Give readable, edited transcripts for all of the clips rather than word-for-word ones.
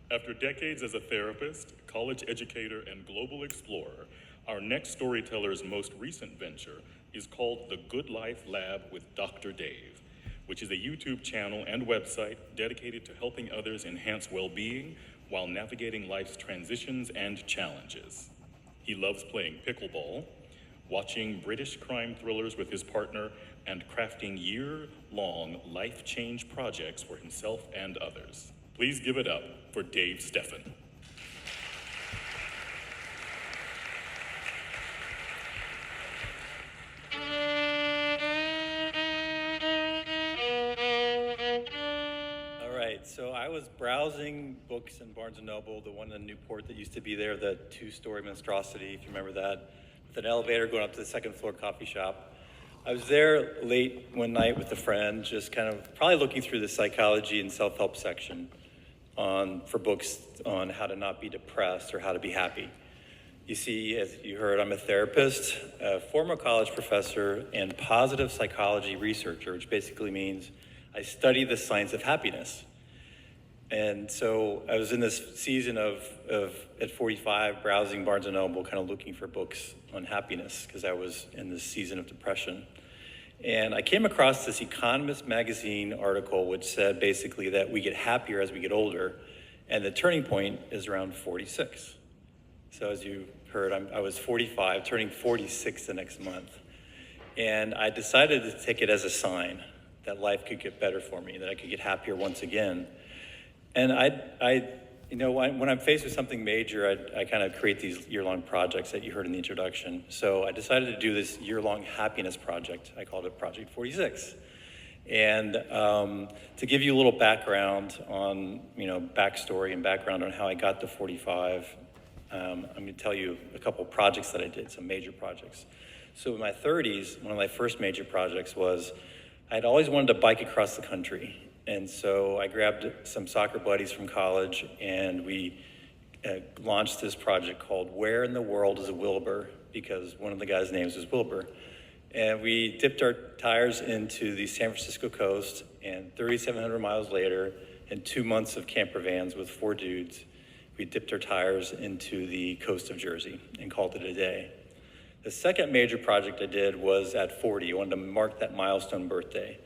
After decades as a therapist, college educator, and global explorer, our next storyteller's most recent venture is called The Good Life Lab with Dr. Dave, which is a YouTube channel and website dedicated to helping others enhance well-being while navigating life's transitions and challenges. He loves playing pickleball, watching British crime thrillers with his partner, and crafting year-long life change projects for himself and others. Please give it up for Dave Steffen. All right, so I was browsing books in Barnes & Noble, the one in Newport that used to be there, the two-story monstrosity, if you remember that, with an elevator going up to the second floor coffee shop. I was there late one night with a friend, just kind of probably looking through the psychology and self-help section for books on how to not be depressed or how to be happy. You see, as you heard, I'm a therapist, a former college professor, and positive psychology researcher, which basically means I study the science of happiness. And so I was in this season of at 45, browsing Barnes & Noble, kind of looking for books on happiness, because I was in this season of depression. And I came across this Economist magazine article, which said basically that we get happier as we get older, and the turning point is around 46. So as you heard, I was 45, turning 46 the next month. And I decided to take it as a sign that life could get better for me, that I could get happier once again. And when I'm faced with something major, I kind of create these year-long projects that you heard in the introduction. So I decided to do this year-long happiness project. I called it Project 46. And to give you a little background on, backstory and background on how I got to 45, I'm going to tell you a couple projects that I did, some major projects. So in my 30s, one of my first major projects was I'd always wanted to bike across the country. And so I grabbed some soccer buddies from college, and we launched this project called Where in the World is a Wilbur? Because one of the guys' names was Wilbur. And we dipped our tires into the San Francisco coast, and 3,700 miles later, in 2 months of camper vans with 4 dudes, we dipped our tires into the coast of Jersey and called it a day. The second major project I did was at 40. I wanted to mark that milestone birthday.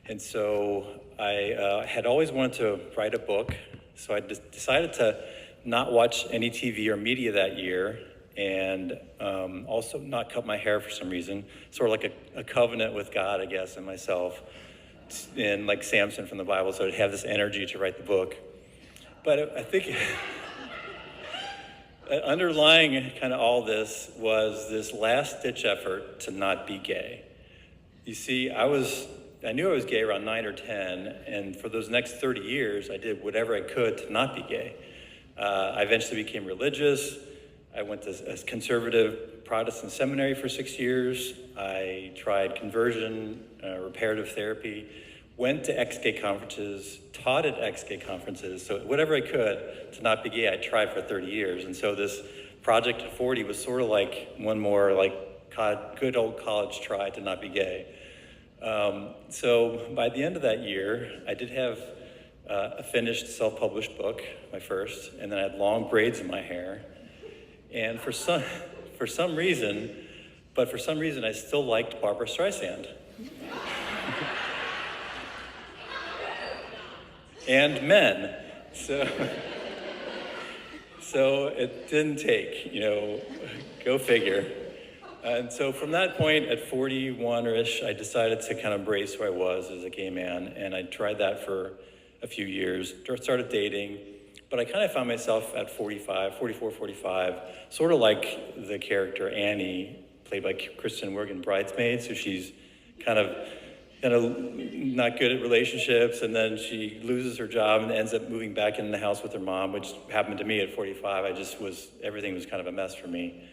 And so I had always wanted to write a book, so I decided to not watch any TV or media that year, and also not cut my hair for some reason, sort of like a covenant with God, I guess, and myself, and like Samson from the Bible, so I'd have this energy to write the book. But I think underlying kind of all this was this last-ditch effort to not be gay. You see, I knew I was gay around 9 or 10, and for those next 30 years, I did whatever I could to not be gay. I eventually became religious. I went to a conservative Protestant seminary for 6 years. I tried conversion, reparative therapy, went to ex-gay conferences, taught at ex-gay conferences, so whatever I could to not be gay, I tried for 30 years. And so this project at 40 was sort of like one more good old college try to not be gay. So by the end of that year, I did have a finished self-published book, my first, and then I had long braids in my hair. And for some reason, I still liked Barbra Streisand. And men. So it didn't take, go figure. And so from that point, at 41-ish, I decided to kind of embrace who I was as a gay man, and I tried that for a few years, started dating, but I kind of found myself at 44, 45, sort of like the character Annie, played by Kristen Wiig in Bridesmaids, so she's kind of not good at relationships, and then she loses her job and ends up moving back in the house with her mom, which happened to me at 45. Everything was kind of a mess for me,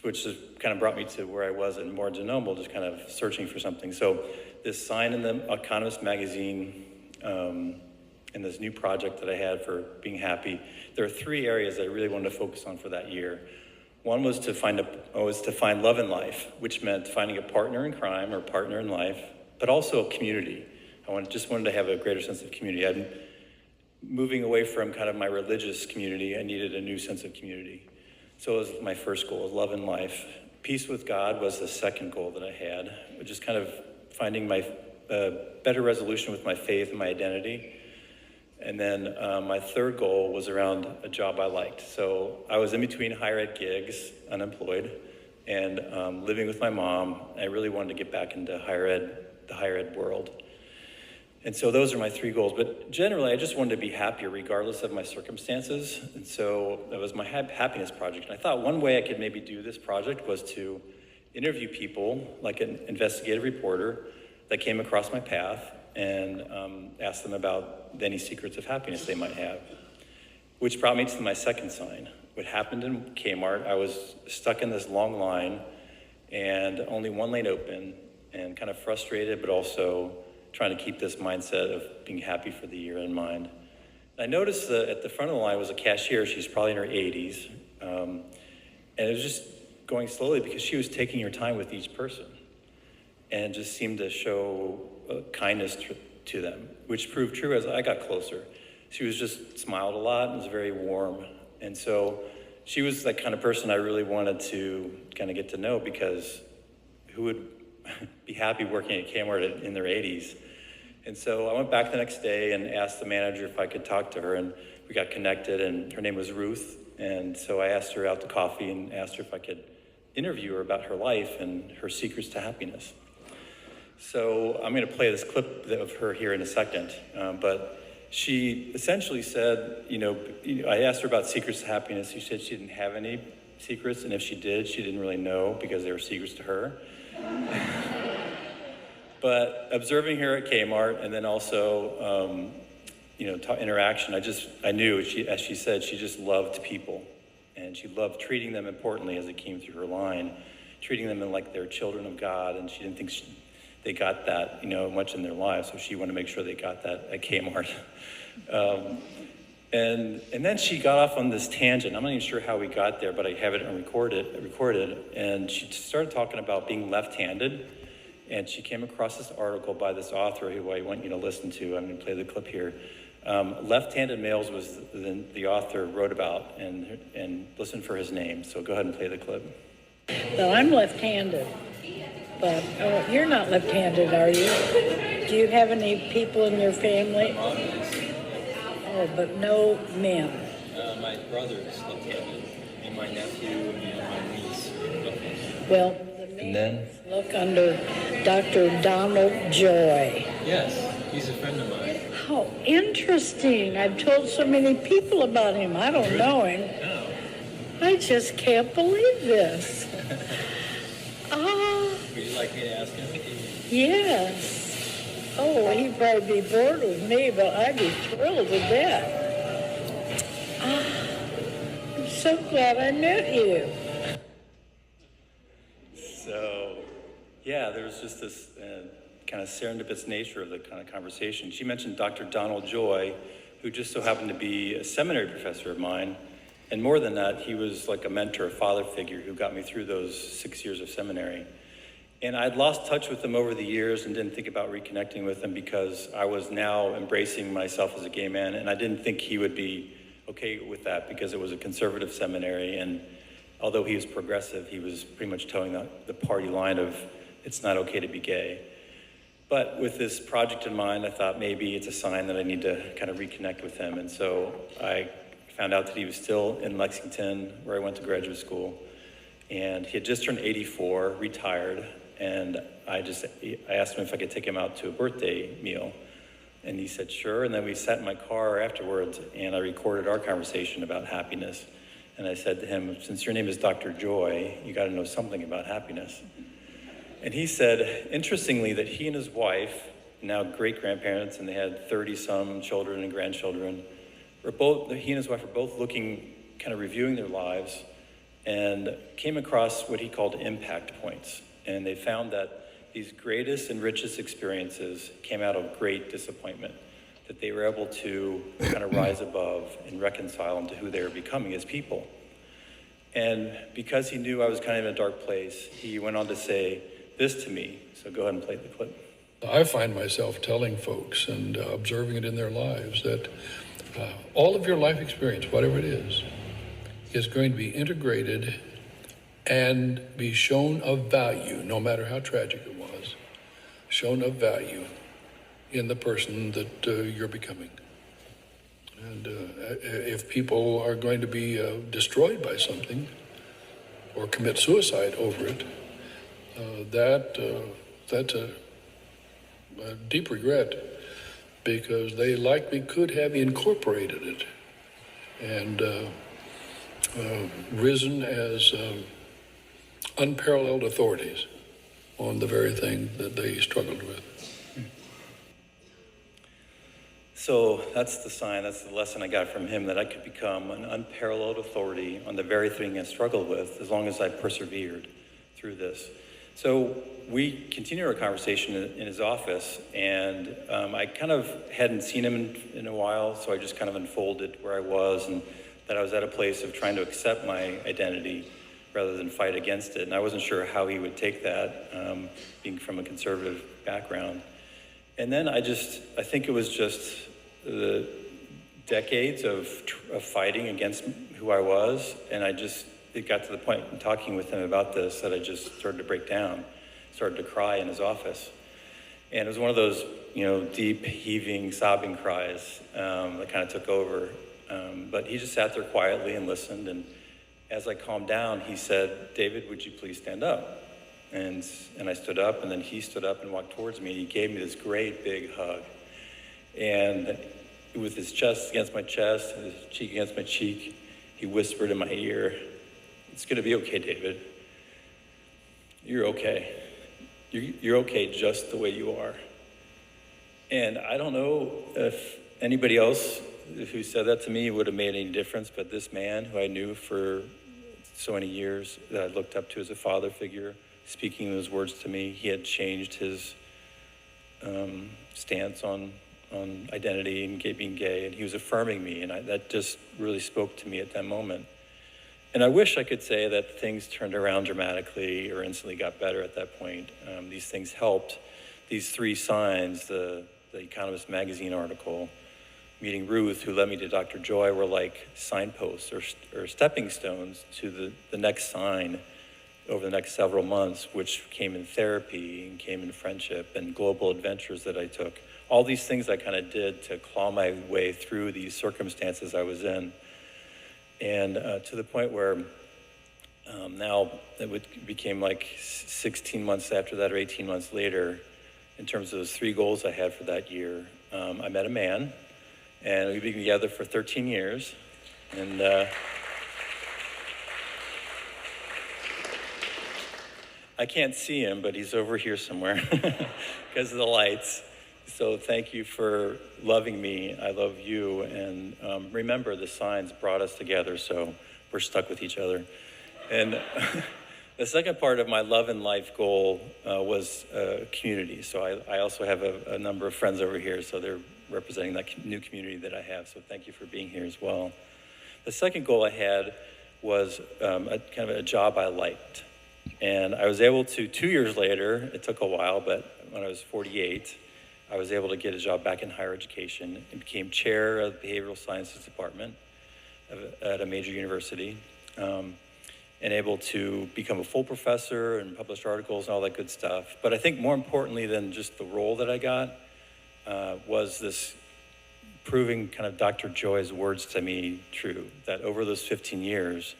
which just kind of brought me to where I was in Barnes & Noble, just kind of searching for something. So this sign in the Economist magazine, and this new project that I had for being happy, there are 3 areas that I really wanted to focus on for that year. One was to find love in life, which meant finding a partner in crime or partner in life, but also a community. I just wanted to have a greater sense of community. moving away from kind of my religious community, I needed a new sense of community. So it was my first goal, love in life. Peace with God was the second goal that I had, just kind of finding my better resolution with my faith and my identity. And then my third goal was around a job I liked. So I was in between higher ed gigs, unemployed, and living with my mom. I really wanted to get back into the higher ed world. And so those are my three goals. But generally, I just wanted to be happier regardless of my circumstances. And so that was my happiness project. And I thought one way I could maybe do this project was to interview people, like an investigative reporter, that came across my path and ask them about any secrets of happiness they might have. Which brought me to my second sign. What happened in Kmart, I was stuck in this long line and only one lane open and kind of frustrated, but also trying to keep this mindset of being happy for the year in mind. I noticed that at the front of the line was a cashier. She's probably in her 80s. And it was just going slowly because she was taking her time with each person and just seemed to show kindness to them, which proved true as I got closer. She was just smiled a lot and was very warm. And so she was that kind of person I really wanted to kind of get to know, because who would be happy working at Kmart in their 80s? And so I went back the next day and asked the manager if I could talk to her, and we got connected, and her name was Ruth. And so I asked her out to coffee and asked her if I could interview her about her life and her secrets to happiness. So I'm going to play this clip of her here in a second, but she essentially said, I asked her about secrets to happiness. She said she didn't have any secrets, and if she did, she didn't really know because they were secrets to her. But observing her at Kmart and then also, interaction, I knew, as she said, she just loved people, and she loved treating them importantly as it came through her line, treating them like they're children of God, and she didn't think they got that, much in their lives, so she wanted to make sure they got that at Kmart. And then she got off on this tangent. I'm not even sure how we got there, but I have it recorded. And she started talking about being left-handed, and she came across this article by this author who I want you to listen to. I'm going to play the clip here. Left-handed males was the author wrote about, and listen for his name. So go ahead and play the clip. Well, I'm left-handed, but you're not left-handed, are you? Do you have any people in your family? My mom is. Oh, but no men. My brother is left-handed, and my nephew and my niece are left-handed. Well, the men look under Dr. Donald Joy. Yes, he's a friend of mine. How interesting. I've told so many people about him. I don't know him. No. I just can't believe this. Would you like me to ask him? Yes. Oh, he'd probably be bored with me, but I'd be thrilled with that. I'm so glad I met you. So, yeah, there was just this kind of serendipitous nature of the kind of conversation. She mentioned Dr. Donald Joy, who just so happened to be a seminary professor of mine. And more than that, he was like a mentor, a father figure who got me through those 6 years of seminary. And I'd lost touch with him over the years and didn't think about reconnecting with him because I was now embracing myself as a gay man, and I didn't think he would be okay with that because it was a conservative seminary, and although he was progressive, he was pretty much towing the party line of it's not okay to be gay. But with this project in mind, I thought maybe it's a sign that I need to kind of reconnect with him, and so I found out that he was still in Lexington, where I went to graduate school, and he had just turned 84, retired. And I asked him if I could take him out to a birthday meal. And he said, sure. And then we sat in my car afterwards and I recorded our conversation about happiness. And I said to him, since your name is Dr. Joy, you got to know something about happiness. And he said, interestingly, that he and his wife, now great-grandparents, and they had 30-some children and grandchildren, he and his wife were both looking, kind of reviewing their lives, and came across what he called impact points. And they found that these greatest and richest experiences came out of great disappointment, that they were able to kind of rise above and reconcile them to who they were becoming as people. And because he knew I was kind of in a dark place, he went on to say this to me. So go ahead and play the clip. I find myself telling folks and observing it in their lives that All of your life experience, whatever it is going to be integrated and be shown of value, no matter how tragic it was, shown of value in the person that you're becoming. And if people are going to be destroyed by something or commit suicide over it, that's a deep regret, because they likely could have incorporated it and risen as unparalleled authorities on the very thing that they struggled with. So that's the sign, that's the lesson I got from him, that I could become an unparalleled authority on the very thing I struggled with as long as I persevered through this. So we continued our conversation in his office, and I kind of hadn't seen him in a while, so I just kind of unfolded where I was and that I was at a place of trying to accept my identity rather than fight against it. And I wasn't sure how he would take that, being from a conservative background. And then I think it was just the decades of fighting against who I was, and it got to the point in talking with him about this that I just started to break down, started to cry in his office. And it was one of those, deep, heaving, sobbing cries that kind of took over. But he just sat there quietly and listened, and as I calmed down, he said, "David, would you please stand up?" And I stood up, and then he stood up and walked towards me, and he gave me this great big hug. And with his chest against my chest, and his cheek against my cheek, he whispered in my ear, "It's gonna be okay, David. You're okay. You're okay just the way you are." And I don't know if anybody else who said that to me would have made any difference, but this man who I knew for so many years, that I looked up to as a father figure, speaking those words to me, he had changed his stance on identity and being gay, and he was affirming me, and that just really spoke to me at that moment. And I wish I could say that things turned around dramatically or instantly got better at that point. These things helped. These three signs, the Economist magazine article, meeting Ruth, who led me to Dr. Joy, were like signposts or stepping stones to the next sign over the next several months, which came in therapy and came in friendship and global adventures that I took. All these things I kind of did to claw my way through these circumstances I was in. And to the point where now it became like 16 months after that or 18 months later, in terms of those three goals I had for that year, I met a man, and we've been together for 13 years. And I can't see him, but he's over here somewhere because of the lights. So thank you for loving me. I love you. And remember, the signs brought us together, so we're stuck with each other. And the second part of my love and life goal was community. So I also have a number of friends over here, so they're representing that new community that I have. So thank you for being here as well. The second goal I had was kind of a job I liked. And I was able to, 2 years later, it took a while, but when I was 48, I was able to get a job back in higher education and became chair of the behavioral sciences department at a major university, and able to become a full professor and publish articles and all that good stuff. But I think more importantly than just the role that I got was this proving kind of Dr. Joy's words to me true, that over those 15 years,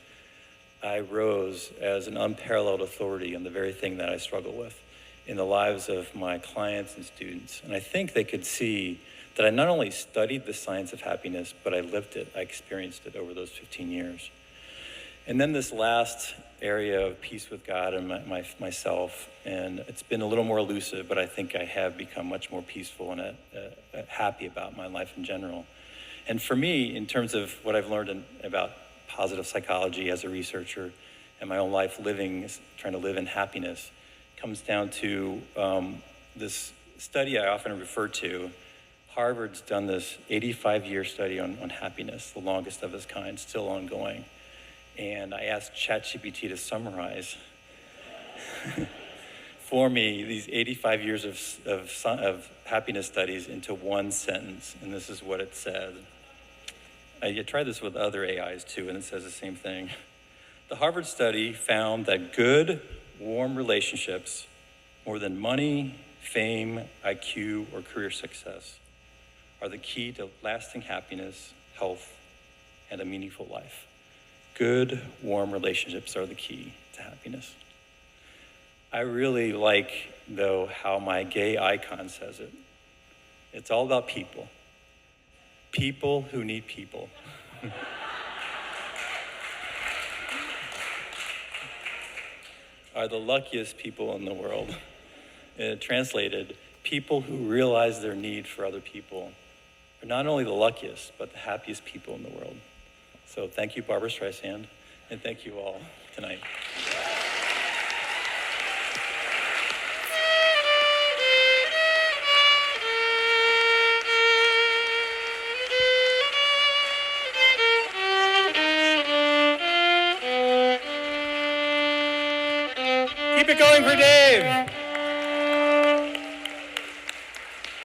I rose as an unparalleled authority on the very thing that I struggle with in the lives of my clients and students. And I think they could see that I not only studied the science of happiness, but I lived it, I experienced it over those 15 years. And then this last area of peace with God and myself, and it's been a little more elusive, but I think I have become much more peaceful and happy about my life in general. And for me, in terms of what I've learned about positive psychology as a researcher and my own life trying to live in happiness, comes down to this study I often refer to. Harvard's done this 85-year study on happiness, the longest of its kind, still ongoing. And I asked ChatGPT to summarize for me these 85 years of happiness studies into one sentence. And this is what it said. I tried this with other AIs too, and it says the same thing. The Harvard study found that good, warm relationships, more than money, fame, IQ, or career success, are the key to lasting happiness, health, and a meaningful life. Good, warm relationships are the key to happiness. I really like, though, how my gay icon says it. It's all about people. People who need people. Are the luckiest people in the world. Translated, people who realize their need for other people are not only the luckiest, but the happiest people in the world. So thank you, Barbara Streisand, and thank you all tonight. Keep it going for Dave.